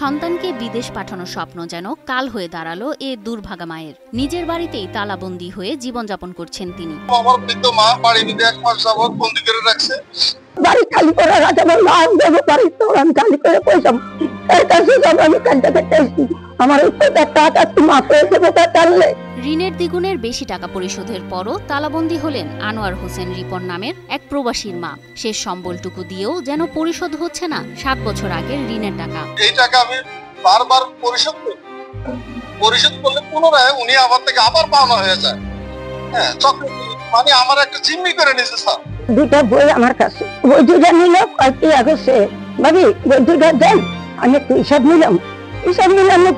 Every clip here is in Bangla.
সন্তানকে বিদেশ পাঠানোর স্বপ্ন যেন কাল হয়ে দাঁড়ালো এ দুর্ভাগা মায়ের। নিজের বাড়িতেই তালাবন্দী হয়ে জীবনযাপন করছেন তিনি। আমার বৃদ্ধ মা বাড়ি ভিতরে 1 মাস যাবত বন্দী করে রাখছে। বাড়ি খালি করে রাখা বাড়ি তো আমি খালি করে পয়সা এর কাছে যাব আমি কাজটা করতেছি। আমার টাকা মাফ হয়ে যাবে টানলে। ঋণের দ্বিগুণের বেশি টাকা পরিশোধের পরও তালাবন্দী হলেন আনোয়ার হোসেন রিপন নামের এক প্রবাসীর মা। শেষ সম্বলটুকু দিয়েও যেন পরিশোধ হচ্ছে না 7 বছর আগের ঋণের টাকা। এই টাকা আমি বারবার পরিশোধ করলে পুনরায় উনি আমার থেকে আবার পাওনা হয়ে যায়। হ্যাঁ, মানে আমার একটা জিম্মি করে নিয়েছে স্যার। দুটা বই আমার কাছে, বই দুটা নিল কয়েকটি আগস্টে ভাবি বই দুটা দেন। আমি একটু হিসাব নিলাম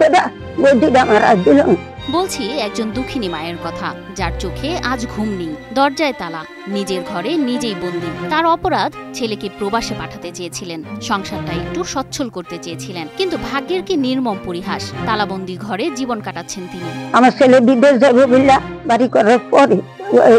কোথা বই দুটা আমার আর দিলাম। বলছি একজন দুঃখিনী মায়ের কথা, যার চোখে আজ ঘুম নেই, দরজায় তালা, নিজের ঘরে নিজেই বন্দী। তার অপরাধ, ছেলেকে প্রবাসে পাঠাতে চেয়েছিলেন, সংসারটা একটু সচ্ছল করতে চেয়েছিলেন, কিন্তু ভাগ্যের কি নির্মম পরিহাস, তালাবন্দী ঘরে জীবন কাটাচ্ছেন তিনি। আমার ছেলে বিদেশ যাবে বললা বাড়ি করার পরে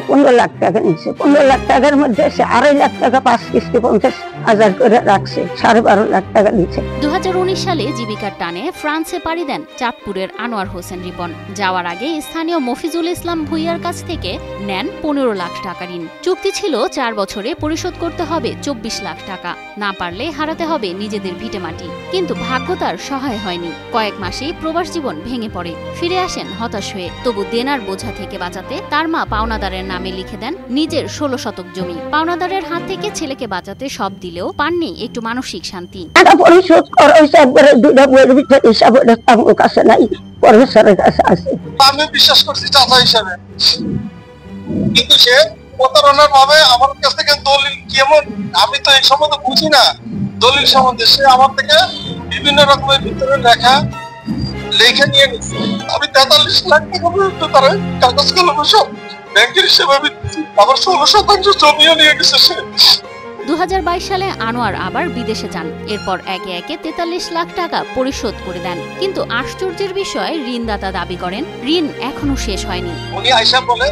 15 লাখ টাকা নিচ্ছে। 15 লাখ টাকার মধ্যে সে 2.5 লাখ টাকা 5 কিস্তি 50,000 করে রাখছে, 12.5 লাখ টাকা দিচ্ছে। 2019 সালে জীবিকার টানে ফ্রান্সে পাড়ি দেন চাঁদপুরের আনোয়ার হোসেন রিপন। যাওয়ার আগে স্থানীয় মফিজুল ইসলাম ভুইয়ার কাছ থেকে নেন 15 লাখ টাকা ঋণ। চুক্তি ছিল 4 বছরে পরিশোধ করতে হবে 24 লাখ টাকা, না পারলে হারাতে হবে নিজেদের ভিটেমাটি। কিন্তু ভাগ্য তার সহায় হয়নি। কয়েক মাসেই প্রবাস জীবন ভেঙে পড়ে। ফিরে আসেন হতাশ হয়ে। তবু দেনার বোঝা থেকে বাঁচাতে তার মা পাওনাদারের নামে লিখে দেন নিজের 16 শতক জমি। পাওনাদারের হাত থেকে ছেলেকে বাঁচাতে সব দিলেও পাননি একটু মানসিক শান্তি। টাকা পরিশোধ করা হয়েছে একবারে, দুটা বইয়ের ভিতরে হিসাব আমার কাছে নাই, প্রফেসরের কাছে আছে। আমি বিশ্বাস করছি চাচা হিসাবে, কিন্তু সে প্রতারণার ভাবে আমার কাছ থেকে দলিল কেমন, আমি তো এই সম্বন্ধে বুঝি না দলিল সম্বন্ধে, সে আমার থেকে বিভিন্ন রকমের ভিতরে লেখা নিয়ে গেছে। আমি 43 লাখ টাকা পর্যন্ত তার কাগজ কলমে সব ব্যাংকের হিসেবে আবার 16 শতাংশ জমিও নিয়ে গেছে সে। 2022 সালে আনোয়ার আবার বিদেশে যান। এরপর একে একে 43 লাখ টাকা পরিশোধ করে দেন। কিন্তু আশ্চর্যের বিষয়, ঋণদাতা দাবি করেন ঋণ এখনো শেষ হয়নি। উনি আইসা বলে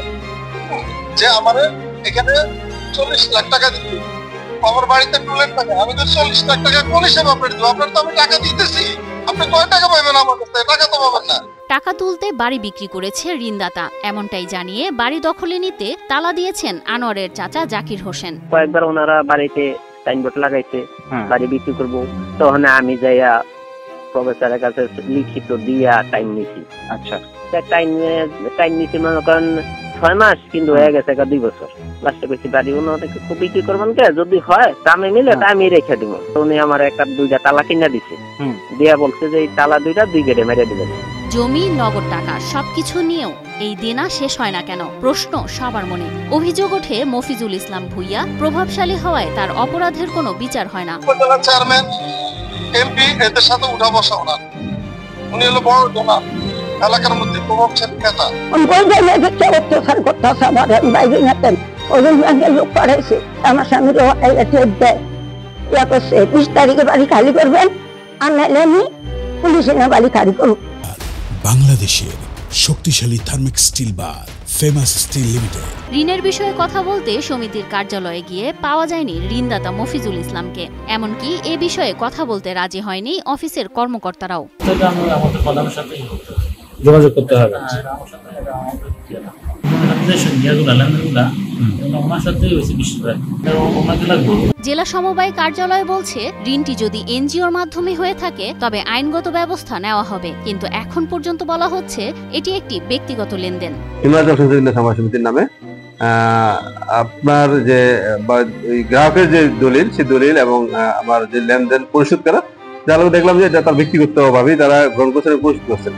যে আমারে এখানে 40 লাখ টাকা দিতে, আমার বাড়িতে টুলেট টাকা, আমি তো 40 লাখ টাকা কোন হিসেবে আপনার দেবো? আপনার তো আমি টাকা দিতেছি, আপনি কয় টাকা পাবেন আমার কাছে? টাকা তো পাবেন না। টাকা তুলতে বাড়ি বিক্রি করেছে ঋণদাতা, এমনটাই জানিয়ে বাড়ি দখলে নিতে তালা দিয়েছেন আনোয়ারের চাচা জাকির হোসেন। কয়েকবার ওনারা বাড়িতে সাইনবোর্ড লাগাইছে বাড়ি বিক্রি করব, তখন আমি যাইয়া প্রফেসরের কাছে লিখিত দিয়া টাইম নিছি। আচ্ছা, টাইম নিছি মনে করেন 6 মাস, কিন্তু হয়ে গেছে 2 বছর। লাস্টে কইছি বাড়ি ওনাদেরকে বিক্রি করবেন কে, যদি হয় দামে মিলে তা আমি রেখে দিব। উনি আমার একটা 2টা তালা কিনা দিছে, দিয়া বলছে যে এই তালা 2টা 2 গেটে মেরে দিবেন। জমি, নগদ টাকা সবকিছু নিয়েও এই দেনা শেষ হয় না কেন, প্রশ্ন সবার মনে। অভিযোগ ওঠে মফিজুল ইসলাম ভুইয়া প্রভাবশালী হওয়ায় তার অপরাধের কোনো বিচার হয় না। উপজেলা চেয়ারম্যান, এমপি এদের সাথে উঠা বসা ওনার, উনি হলো বড় ডোনার, এলাকার মধ্যে প্রভাবশালী নেতা। আমার স্বামীর 20 তারিখে বাড়ি খালি করবেন, আর নাহলে আমি পুলিশে না বাড়ি খালি করব। বাংলাদেশের শক্তিশালী থার্মিক স্টিল বার ফেমাস স্টিল লিমিটেড। ঋণের বিষয়ে কথা বলতে সমিতির কার্যালয়ে গিয়ে পাওয়া যায়নি ঋণদাতা মফিজুল ইসলামকে। এমনকি এ বিষয়ে কথা বলতে রাজি হয়নি অফিসের কর্মকর্তারাও। যোগাযোগ করতে হবে। জেলা সমবায় কার্যালয় বলছে ঋণটি যদি এনজিওর মাধ্যমে হয়ে থাকে তবে আইনগত ব্যবস্থা নেওয়া হবে, কিন্তু এখন পর্যন্ত বলা হচ্ছে এটি একটি ব্যক্তিগত লেনদেন। হিমাচল সংযোজন সমাজ সমিতির নামে আপনার যে গ্রাহকের যে দলিল, সেই দলিল এবং আমার যে লেনদেন পরিশোধ করা, যারা দেখলাম যে এটা তার ব্যক্তিগত ভাবেই তারা গ্রহণ করছেন, পরিশোধ করছেন।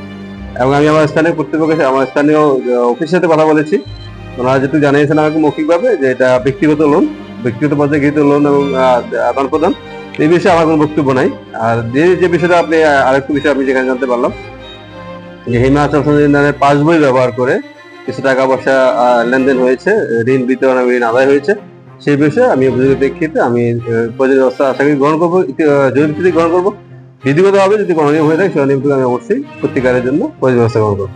এবং আমি আমার স্থানীয় কর্তৃপক্ষের, আমার স্থানীয় অফিসের সাথে কথা বলেছি, ওনারা যেহেতু জানিয়েছেন আমাকে মৌখিকভাবে যে এটা ব্যক্তিগত লোন, ব্যক্তিগত পর্যায়ে গৃহীত লোন এবং আদান প্রদান, এই বিষয়ে আমার কোনো বক্তব্য নাই। আর যে বিষয়টা আপনি আরেকটু বিষয় আমি যেখানে জানতে পারলাম যে হিমাচল সংযোজনের পাসবই ব্যবহার করে কিছু টাকা পয়সা লেনদেন হয়েছে, ঋণ বিতরণ এবং ঋণ আদায় হয়েছে, সেই বিষয়ে আমি অভিযোগের প্রেক্ষিতে আমি প্রয়োজনীয় ব্যবস্থা আশা করি গ্রহণ করবো, জরুরি ভিত্তিতে গ্রহণ করবো। বিধিগত ভাবে যদি কোনো নিয়ম হয়ে থাকে সেই নিয়মটুকু আমি অবশ্যই প্রতিকারের জন্য প্রয়োজনীয় ব্যবস্থা গ্রহণ করবো।